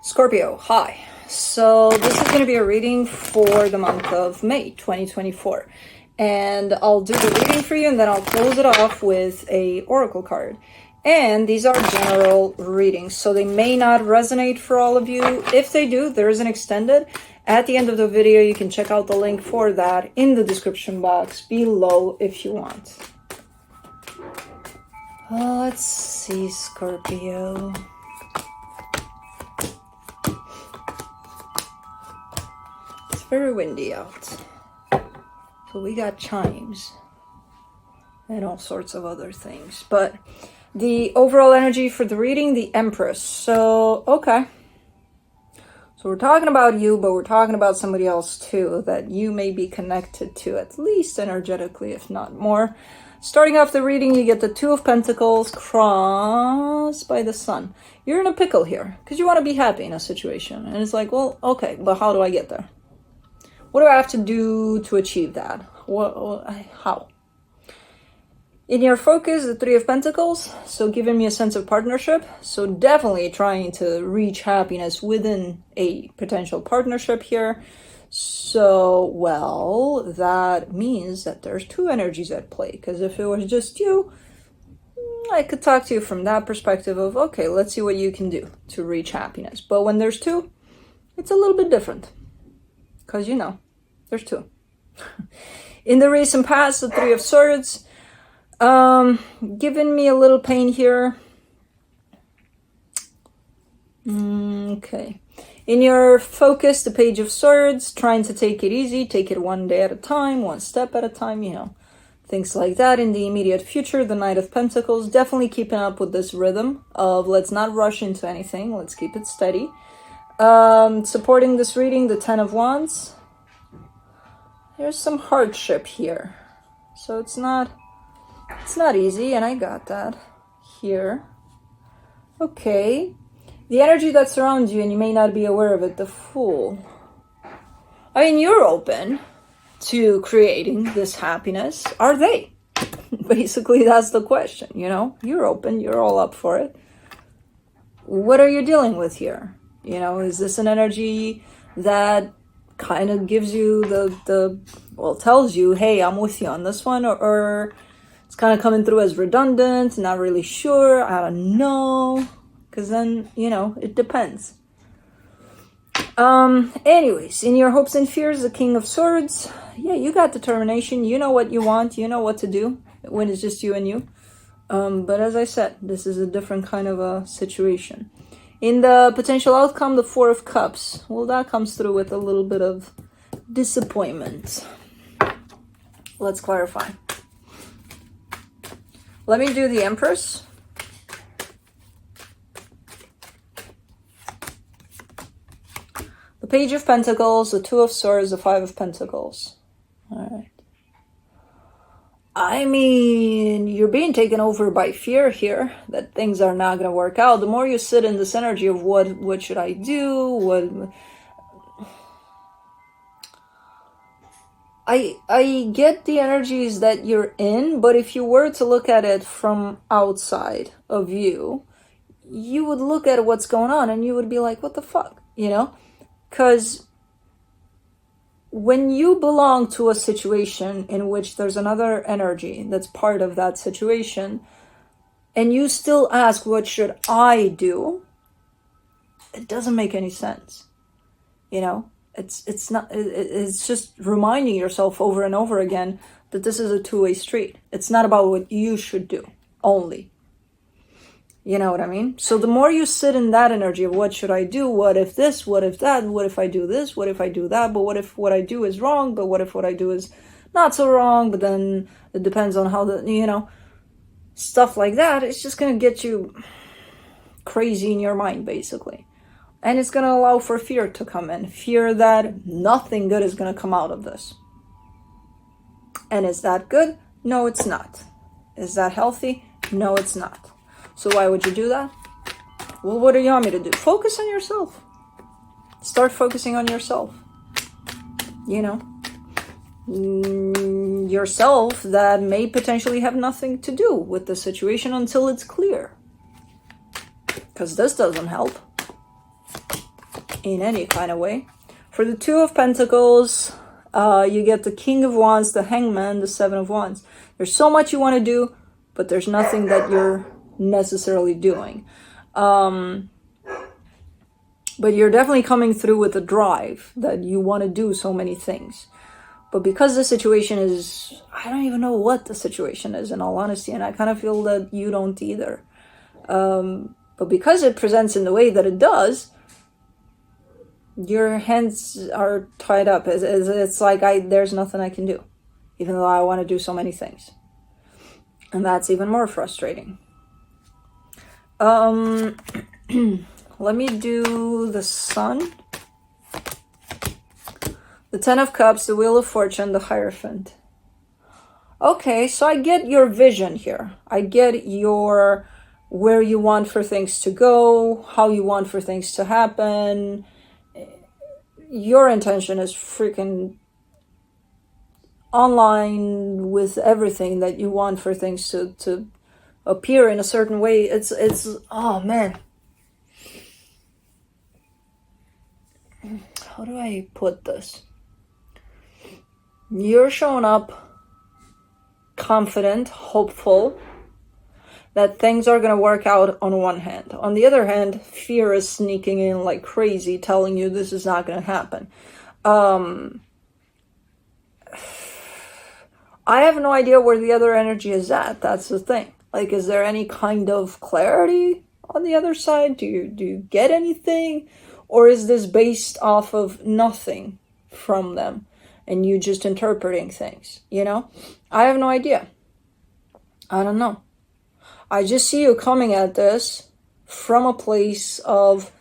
Scorpio, hi. So this is going to be a reading for the month of May 2024. And I'll do the reading for you and then I'll close it off with a oracle card. And these are general readings, so they may not resonate for all of you. If they do, there is an extended. At the end of the video, you can check out the link for that in the description box below if you want. Let's see, Scorpio. It's very windy out. So we got chimes and all sorts of other things. But the overall energy for the reading, the Empress. So, okay. So we're talking about you, but we're talking about somebody else too that you may be connected to, at least energetically, if not more. Starting off the reading, you get the Two of Pentacles crossed by the Sun. You're in a pickle here because you want to be happy in a situation. And it's like, well, okay, but how do I get there? What do I have to do to achieve that? How? In your focus, the Three of Pentacles, so giving me a sense of partnership. So definitely trying to reach happiness within a potential partnership here. So, well, that means that there's two energies at play. Because if it was just you, I could talk to you from that perspective of, okay, let's see what you can do to reach happiness. But when there's two, it's a little bit different. Because, you know, there's two. In the recent past, the Three of Swords, giving me a little pain here. Okay. In your focus, the Page of Swords, trying to take it easy, take it one day at a time, one step at a time, you know, things like that. In the immediate future, the Knight of Pentacles, definitely keeping up with this rhythm of let's not rush into anything, let's keep it steady. Supporting this reading, the Ten of Wands. There's some hardship here. So it's not easy, and I got that here. Okay. The energy that surrounds you, and you may not be aware of it, the Fool. I mean, you're open to creating this happiness. Are they? Basically, that's the question, you know? You're open, you're all up for it. What are you dealing with here? You know, is this an energy that kind of gives you well, tells you, hey, I'm with you on this one, or it's kind of coming through as redundant, not really sure, I don't know, because then, you know, it depends. Anyways, in your hopes and fears, the King of Swords, yeah, you got determination, you know what you want, you know what to do when it's just you and you. But as I said, this is a different kind of a situation. In the potential outcome, the Four of Cups, well, that comes through with a little bit of disappointment. Let's clarify. Let me do the Empress. The Page of Pentacles, the Two of Swords, the Five of Pentacles. All right. I mean, you're being taken over by fear here that things are not going to work out. The more you sit in this energy of what should I do? I get the energies that you're in, but if you were to look at it from outside of you, you would look at what's going on and you would be like, what the fuck, you know? Because when you belong to a situation in which there's another energy that's part of that situation, and you still ask, what should I do? It doesn't make any sense. You know, it's just reminding yourself over and over again that this is a two-way street. It's not about what you should do only. You know what I mean? So the more you sit in that energy of what should I do? What if this? What if that? What if I do this? What if I do that? But what if what I do is wrong? But what if what I do is not so wrong? But then it depends on how you know, stuff like that. It's just going to get you crazy in your mind, basically. And it's going to allow for fear to come in. Fear that nothing good is going to come out of this. And is that good? No, it's not. Is that healthy? No, it's not. So why would you do that? Well, what do you want me to do? Focus on yourself. Start focusing on yourself. You know, yourself that may potentially have nothing to do with the situation until it's clear. Because this doesn't help. in any kind of way. For the Two of Pentacles, you get the King of Wands, the Hangman, the Seven of Wands. There's so much you want to do, but there's nothing that you're necessarily doing. But you're definitely coming through with a drive that you want to do so many things. But because the situation is, I don't even know what the situation is, in all honesty, and I kind of feel that you don't either. But because it presents in the way that it does, your hands are tied up. It's like there's nothing I can do, even though I want to do so many things. And that's even more frustrating. Let me do the Sun, the Ten of Cups, the Wheel of Fortune, the Hierophant. Okay, so I get your vision here. I get your where you want for things to go, how you want for things to happen. Your intention is freaking online with everything that you want for things to appear in a certain way. It's oh man. How do I put this? You're showing up confident, hopeful that things are going to work out on one hand. On the other hand, fear is sneaking in like crazy, telling you this is not going to happen. I have no idea where the other energy is at. That's the thing. Like, is there any kind of clarity on the other side? Do you get anything? Or is this based off of nothing from them and you just interpreting things, you know? I have no idea. I don't know. I just see you coming at this from a place of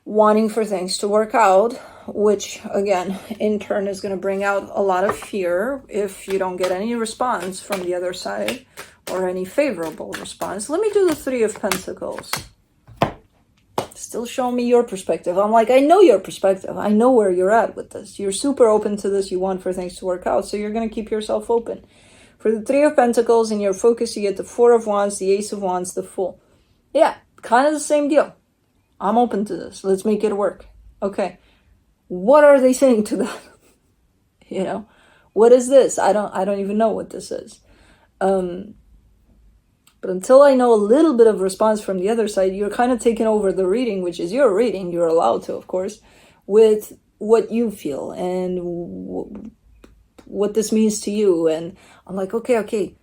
wanting for things to work out, which, again, in turn is going to bring out a lot of fear if you don't get any response from the other side or any favorable response. Let me do the Three of Pentacles. Still show me your perspective. I'm like, I know your perspective. I know where you're at with this. You're super open to this. You want for things to work out. So you're going to keep yourself open. For the Three of Pentacles, in your focus, you get the Four of Wands, the Ace of Wands, the Fool. Yeah, kind of the same deal. I'm open to this. Let's make it work. Okay. What are they saying to that? You know, what is this? I don't even know what this is. But until I know a little bit of response from the other side, you're kind of taking over the reading, which is your reading. You're allowed to, of course, with what you feel and what this means to you. And I'm like, okay,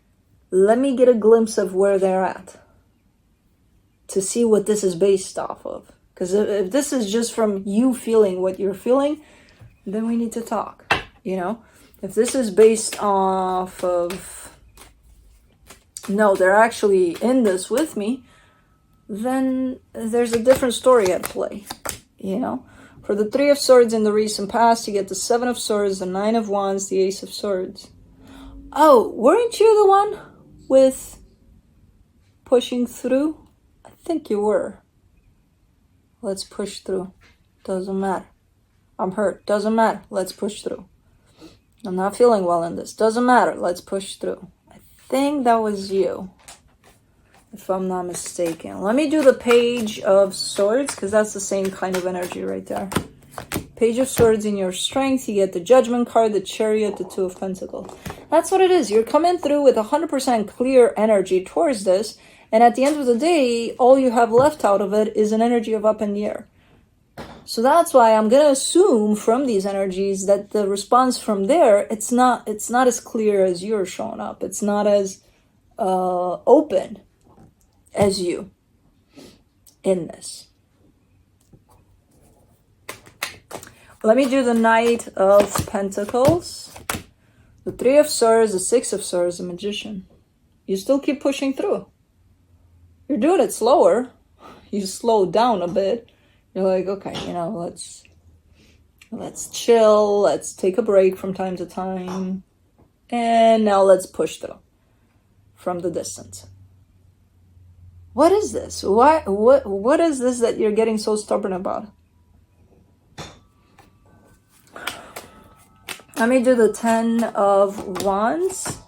let me get a glimpse of where they're at to see what this is based off of. Because if this is just from you feeling what you're feeling, then we need to talk, you know? If this is based off of, no, they're actually in this with me, then there's a different story at play, you know? For the Three of Swords in the recent past, you get the Seven of Swords, the Nine of Wands, the Ace of Swords. Oh, weren't you the one with pushing through? I think you were. Let's push through. Doesn't matter. I'm hurt. Doesn't matter. Let's push through. I'm not feeling well in this. Doesn't matter. Let's push through. I think that was you, if I'm not mistaken. Let me do the Page of Swords, because that's the same kind of energy right there. Page of Swords in your strength. You get the Judgment card, the Chariot, the Two of Pentacles. That's what it is. You're coming through with 100% clear energy towards this. And at the end of the day, all you have left out of it is an energy of up in the air. So that's why I'm going to assume from these energies that the response from there, it's not as clear as you're showing up. It's not as open as you in this. Let me do the Knight of Pentacles, the Three of Swords, the Six of Swords, the Magician. You still keep pushing through. You're doing it slower. You slow down a bit. You're like, okay, you know, let's chill. Let's take a break from time to time. And now let's push through from the distance. What is this? What is this that you're getting so stubborn about? Let me do the Ten of Wands.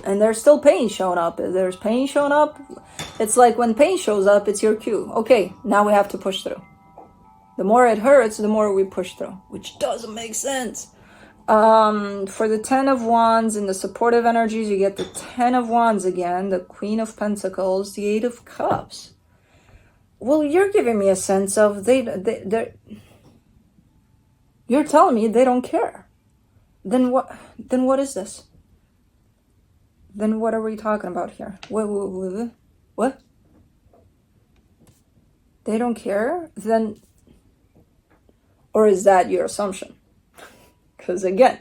And there's still pain showing up. There's pain showing up. It's like when pain shows up, it's your cue. Okay, now we have to push through. The more it hurts, the more we push through, which doesn't make sense. For the 10 of Wands in the supportive energies, you get the 10 of Wands again, the Queen of Pentacles, the 8 of Cups. Well, you're giving me a sense of they're you're telling me they don't care. Then what is this? Then what are we talking about here? What? They don't care? Then, or is that your assumption? Because again,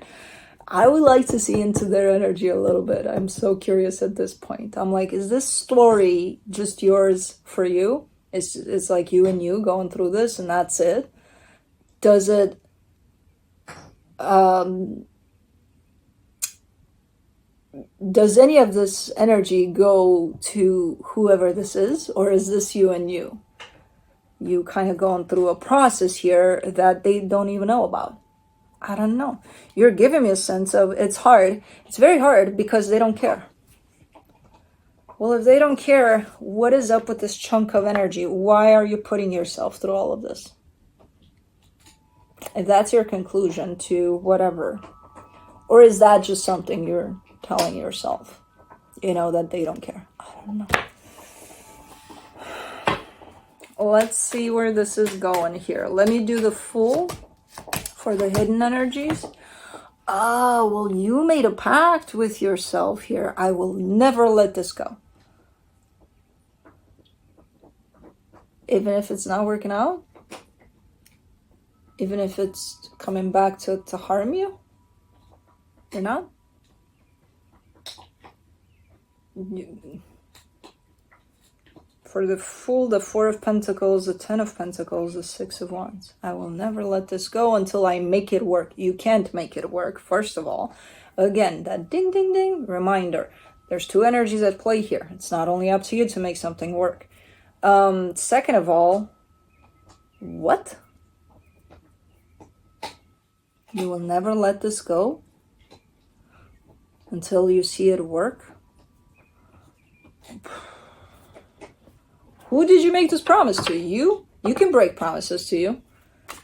I would like to see into their energy a little bit. I'm so curious at this point. I'm like, is this story just yours for you? It's like you and you going through this and that's it? Does it, does any of this energy go to whoever this is? Or is this you and you? You kind of going through a process here that they don't even know about. I don't know. You're giving me a sense of it's hard. It's very hard because they don't care. Well, if they don't care, what is up with this chunk of energy? Why are you putting yourself through all of this? If that's your conclusion to whatever, or is that just something you're telling yourself, you know, that they don't care? I don't know. Let's see where this is going here. Let me do the Fool for the hidden energies. Oh, well, you made a pact with yourself here. I will never let this go. Even if it's not working out? Even if it's coming back to harm you? You're not? For the Fool, the 4 of Pentacles, the 10 of Pentacles, the 6 of Wands. I will never let this go until I make it work. You can't make it work, first of all. Again, that ding, ding, ding reminder. There's 2 energies at play here. It's not only up to you to make something work. Second of all, what? You will never let this go until you see it work? Who did you make this promise to? You? You can break promises to you,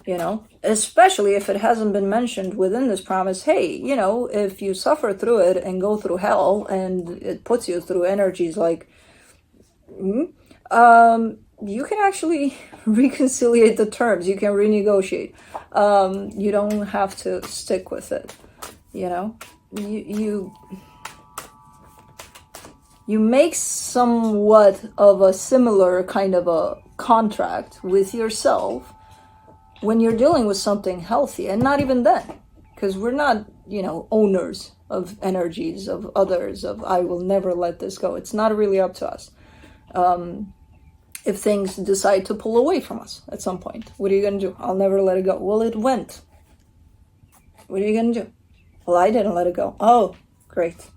you know, especially if it hasn't been mentioned within this promise. Hey, you know, if you suffer through it and go through hell and it puts you through energies like, you can actually reconciliate the terms. You can renegotiate. You don't have to stick with it, you know. You make somewhat of a similar kind of a contract with yourself when you're dealing with something healthy, and not even then, because we're not, you know, owners of energies of others, of I will never let this go. It's not really up to us. If things decide to pull away from us at some point, what are you going to do? I'll never let it go. Well, it went. What are you going to do? Well, I didn't let it go. Oh, great.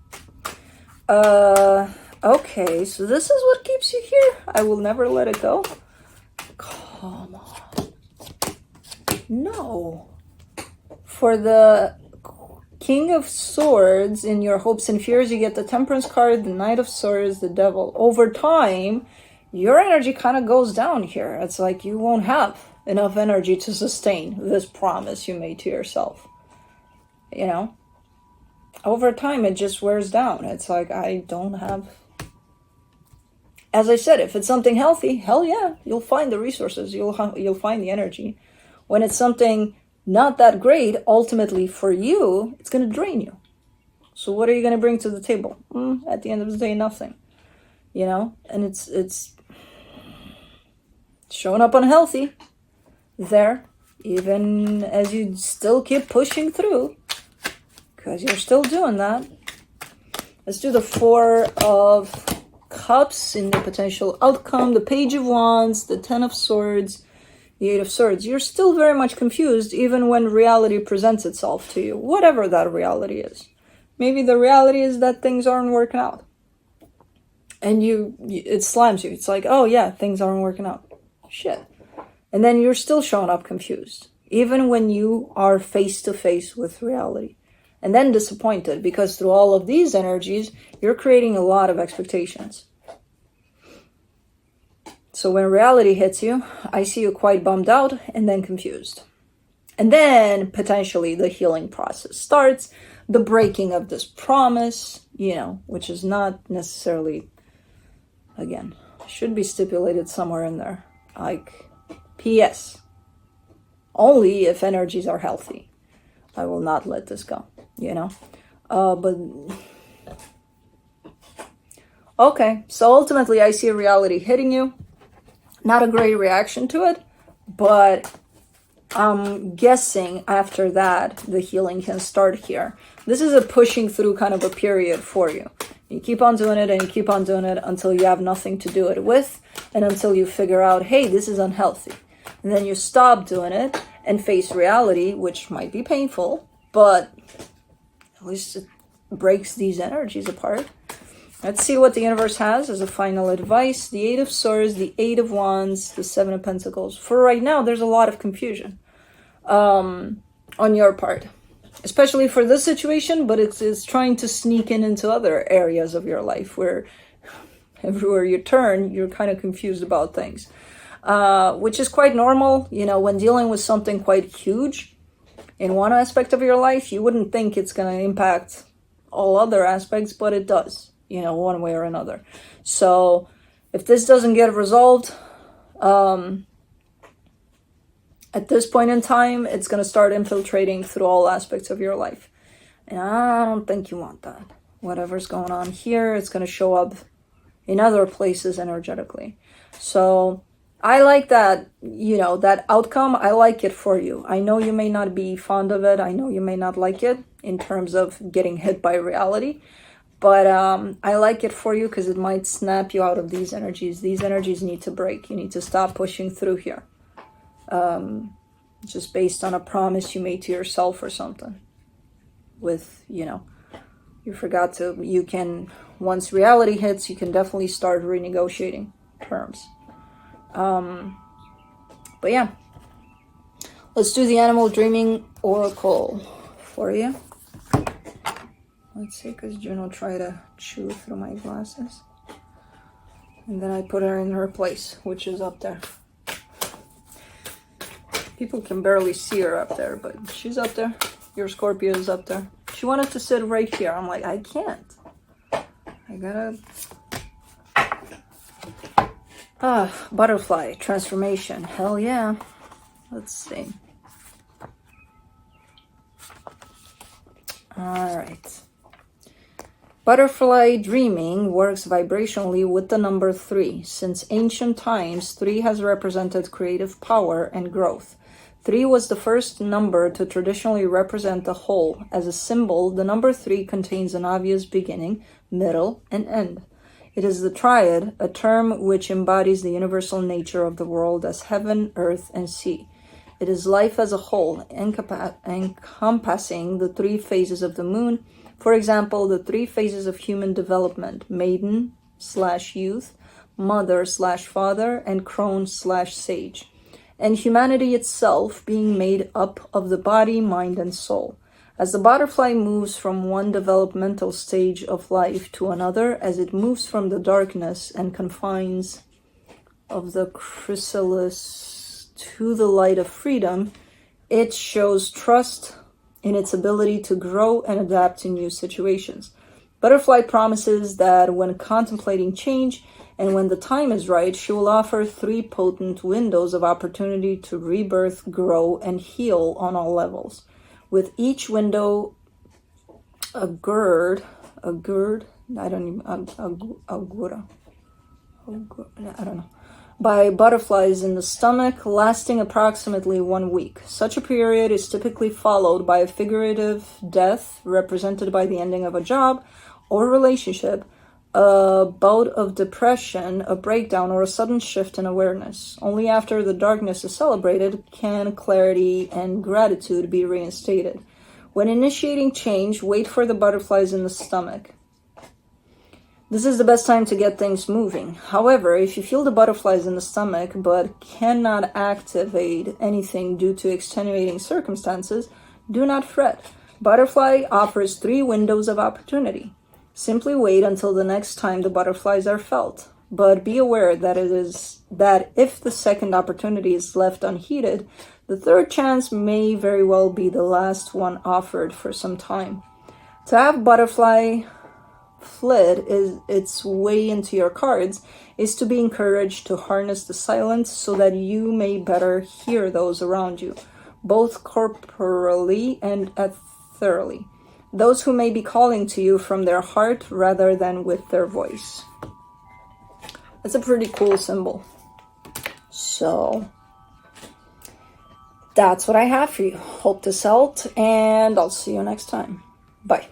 Okay, so this is what keeps you here. I will never let it go. Come on. No. For the King of Swords, in your hopes and fears, you get the Temperance card, the Knight of Swords, the Devil. Over time, your energy kind of goes down here. It's like you won't have enough energy to sustain this promise you made to yourself. You know? Over time, it just wears down. It's like, I don't have... As I said, if it's something healthy, hell yeah, you'll find the resources. You'll find the energy. When it's something not that great, ultimately for you, it's going to drain you. So what are you going to bring to the table? At the end of the day, nothing. You know? And it's showing up unhealthy there, even as you still keep pushing through. Because you're still doing that. Let's do the 4 of Cups in the potential outcome. The Page of Wands, the 10 of Swords, the 8 of Swords. You're still very much confused even when reality presents itself to you. Whatever that reality is. Maybe the reality is that things aren't working out. And it slams you. It's like, oh yeah, things aren't working out. Shit. And then you're still showing up confused. Even when you are face to face with reality. And then disappointed, because through all of these energies, you're creating a lot of expectations. So when reality hits you, I see you quite bummed out and then confused. And then potentially the healing process starts, the breaking of this promise, you know, which is not necessarily, again, should be stipulated somewhere in there. Like, P.S. Only if energies are healthy. I will not let this go, you know? But, okay, so ultimately I see a reality hitting you. Not a great reaction to it, but I'm guessing after that, the healing can start here. This is a pushing through kind of a period for you. You keep on doing it and you keep on doing it until you have nothing to do it with, and until you figure out, hey, this is unhealthy. And then you stop doing it and face reality, which might be painful, but at least it breaks these energies apart. Let's see what the universe has as a final advice. The Eight of Swords, the Eight of Wands, the Seven of Pentacles. For right now, there's a lot of confusion on your part, especially for this situation, but it's trying to sneak into other areas of your life where everywhere you turn, you're kind of confused about things, which is quite normal. You know, when dealing with something quite huge in one aspect of your life, you wouldn't think it's going to impact all other aspects, but it does. You know, one way or another. So if this doesn't get resolved, at this point in time, it's going to start infiltrating through all aspects of your life. And I don't think you want that. Whatever's going on here, it's going to show up in other places energetically. So I like that, you know, that outcome. I like it for you. I know you may not be fond of it. I know you may not like it in terms of getting hit by reality. But I like it for you because it might snap you out of these energies. These energies need to break. You need to stop pushing through here. Just based on a promise you made to yourself or something. With, you know, you forgot to, you can, once reality hits, you can definitely start renegotiating terms. But yeah. Let's do the Animal Dreaming Oracle for you. Let's see, because Juno tried to chew through my glasses. And then I put her in her place, which is up there. People can barely see her up there, but she's up there. Your Scorpio is up there. She wanted to sit right here. I'm like, I can't. I gotta... Butterfly, transformation. Hell yeah. Let's see. Alright. Butterfly dreaming works vibrationally with the number 3. Since ancient times, 3 has represented creative power and growth. 3 was the first number to traditionally represent the whole. As a symbol, the number 3 contains an obvious beginning, middle, and end. It is the triad, a term which embodies the universal nature of the world as heaven, earth, and sea. It is life as a whole, encompassing the 3 phases of the moon. For example, the 3 phases of human development: maiden/youth, mother/father, and crone/sage. And humanity itself being made up of the body, mind, and soul. As the butterfly moves from one developmental stage of life to another, as it moves from the darkness and confines of the chrysalis to the light of freedom, it shows trust in its ability to grow and adapt to new situations. Butterfly promises that when contemplating change and when the time is right, she will offer 3 potent windows of opportunity to rebirth, grow, and heal on all levels. With each window I don't know, by butterflies in the stomach, lasting approximately 1 week. Such a period is typically followed by a figurative death, represented by the ending of a job or relationship, a bout of depression, a breakdown, or a sudden shift in awareness. Only after the darkness is celebrated can clarity and gratitude be reinstated. When initiating change, wait for the butterflies in the stomach. This is the best time to get things moving. However, if you feel the butterflies in the stomach but cannot activate anything due to extenuating circumstances, do not fret. Butterfly offers 3 windows of opportunity. Simply wait until the next time the butterflies are felt. but be aware that that if the second opportunity is left unheeded, the third chance may very well be the last one offered for some time. To have butterfly flit its way into your cards is to be encouraged to harness the silence so that you may better hear those around you, both corporally and ethereally. Those who may be calling to you from their heart rather than with their voice. That's a pretty cool symbol. So that's what I have for you. Hope this helped, and I'll see you next time. Bye.